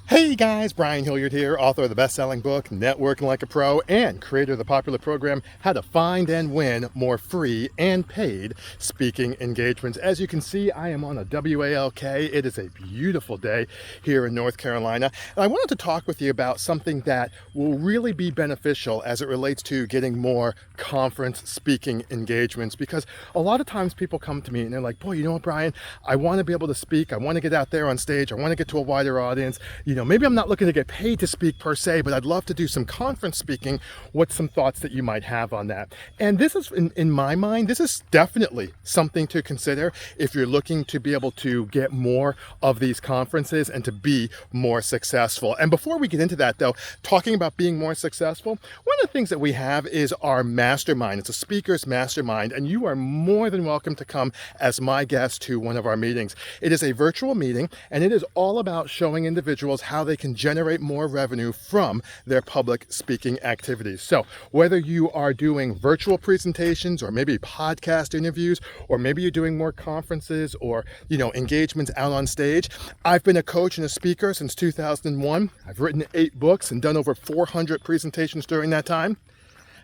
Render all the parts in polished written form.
Hey guys, Brian Hilliard here, author of the best-selling book, Networking Like a Pro, and creator of the popular program, How to Find and Win More Free and Paid Speaking Engagements. As you can see, I am on a WALK. It is a beautiful day here in North Carolina. And I wanted to talk with you about something that will really be beneficial as it relates to getting more conference speaking engagements, because a lot of times people come to me and they're like, boy, you know what, Brian, I want to be able to speak. I want to get out there on stage. I want to get to a wider audience. Maybe I'm not looking to get paid to speak per se, but I'd love to do some conference speaking. What's some thoughts that you might have on that? And this is, in my mind, this is definitely something to consider if you're looking to be able to get more of these conferences and to be more successful. And before we get into that though, talking about being more successful, one of the things that we have is our mastermind. It's a speaker's mastermind, and you are more than welcome to come as my guest to one of our meetings. It is a virtual meeting, and it is all about showing individuals how they can generate more revenue from their public speaking activities. So whether you are doing virtual presentations or maybe podcast interviews, or maybe you're doing more conferences or, engagements out on stage. I've been a coach and a speaker since 2001. I've written 8 books and done over 400 presentations during that time.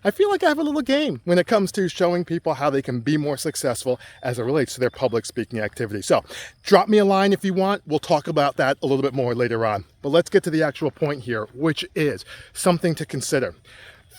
I feel like I have a little game when it comes to showing people how they can be more successful as it relates to their public speaking activity. So drop me a line if you want. We'll talk about that a little bit more later on. But let's get to the actual point here, which is something to consider.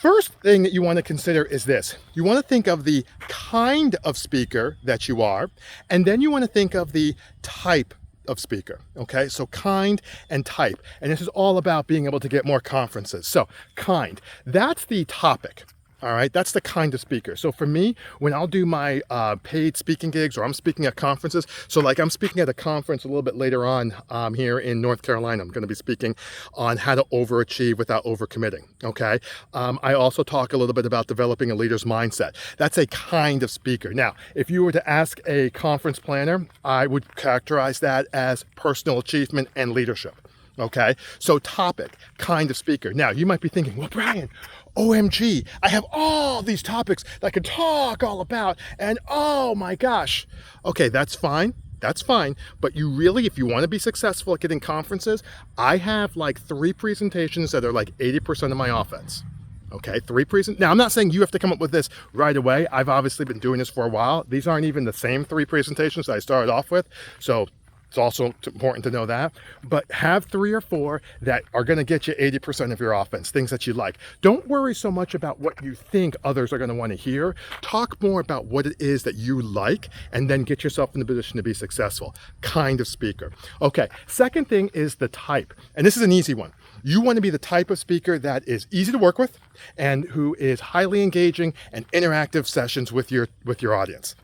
First thing that you want to consider is this. You want to think of the kind of speaker that you are, and then you want to think of the type of speaker. Okay, so kind and type. And this is all about being able to get more conferences. So kind, that's the topic. All right, that's the kind of speaker. So for me, when I'll do my paid speaking gigs, or I'm speaking at conferences, so like I'm speaking at a conference a little bit later on here in North Carolina. I'm going to be speaking on how to overachieve without overcommitting. Okay, I also talk a little bit about developing a leader's mindset. That's a kind of speaker. Now, if you were to ask a conference planner, I would characterize that as personal achievement and leadership. Okay, so topic, kind of speaker. Now, you might be thinking, well, Brian, OMG, I have all these topics that I could talk all about, and oh my gosh. Okay, that's fine. That's fine. But you really, if you want to be successful at getting conferences, I have like 3 presentations that are like 80% of my offense. Okay, 3 presentations. Now, I'm not saying you have to come up with this right away. I've obviously been doing this for a while. These aren't even the same 3 presentations that I started off with. So it's also important to know that, but have 3 or 4 that are going to get you 80% of your offense, things that you like. Don't worry so much about what you think others are going to want to hear. Talk more about what it is that you like, and then get yourself in the position to be successful. Kind of speaker. Okay, second thing is the type, and this is an easy one. You want to be the type of speaker that is easy to work with and who is highly engaging and interactive sessions with your audience.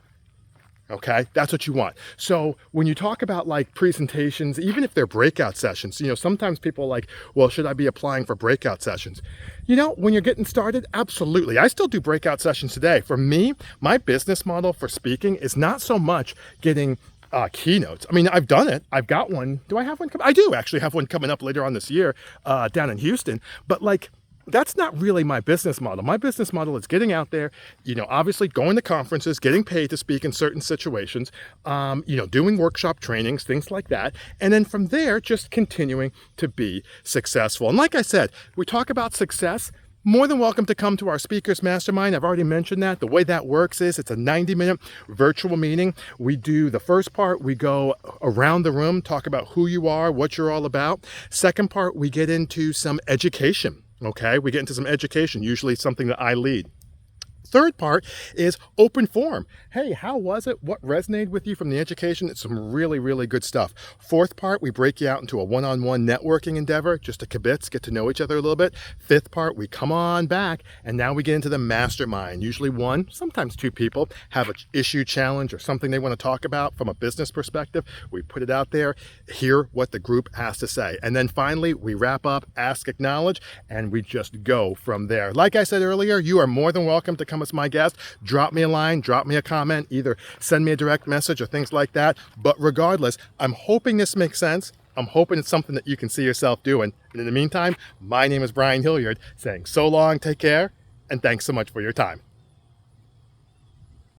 Okay, that's what you want. So when you talk about like presentations, even if they're breakout sessions, sometimes people are like, well, should I be applying for breakout sessions? When you're getting started, absolutely. I still do breakout sessions today. For me, my business model for speaking is not so much getting keynotes. I mean, I've done it. I've got one. Do I have one? I do actually have one coming up later on this year down in Houston. But that's not really my business model. My business model is getting out there, obviously going to conferences, getting paid to speak in certain situations, doing workshop trainings, things like that. And then from there, just continuing to be successful. And like I said, we talk about success. More than welcome to come to our Speakers Mastermind. I've already mentioned that. The way that works is it's a 90-minute virtual meeting. We do the first part, we go around the room, talk about who you are, what you're all about. Second part, we get into some education. Okay, we get into some education, usually something that I lead. Third part is open forum. Hey, how was it? What resonated with you from the education? It's some really, really good stuff. Fourth part, we break you out into a one-on-one networking endeavor, just to kibitz, get to know each other a little bit. Fifth part, we come on back, and now we get into the mastermind. Usually 1, sometimes 2 people have an issue, challenge, or something they want to talk about from a business perspective. We put it out there, hear what the group has to say. And then finally, we wrap up, ask, acknowledge, and we just go from there. Like I said earlier, you are more than welcome to come as my guest. Drop me a line, drop me a comment, either send me a direct message or things like that. But regardless, I'm hoping this makes sense. I'm hoping it's something that you can see yourself doing. And in the meantime, my name is Brian Hilliard, saying so long, take care, and thanks so much for your time.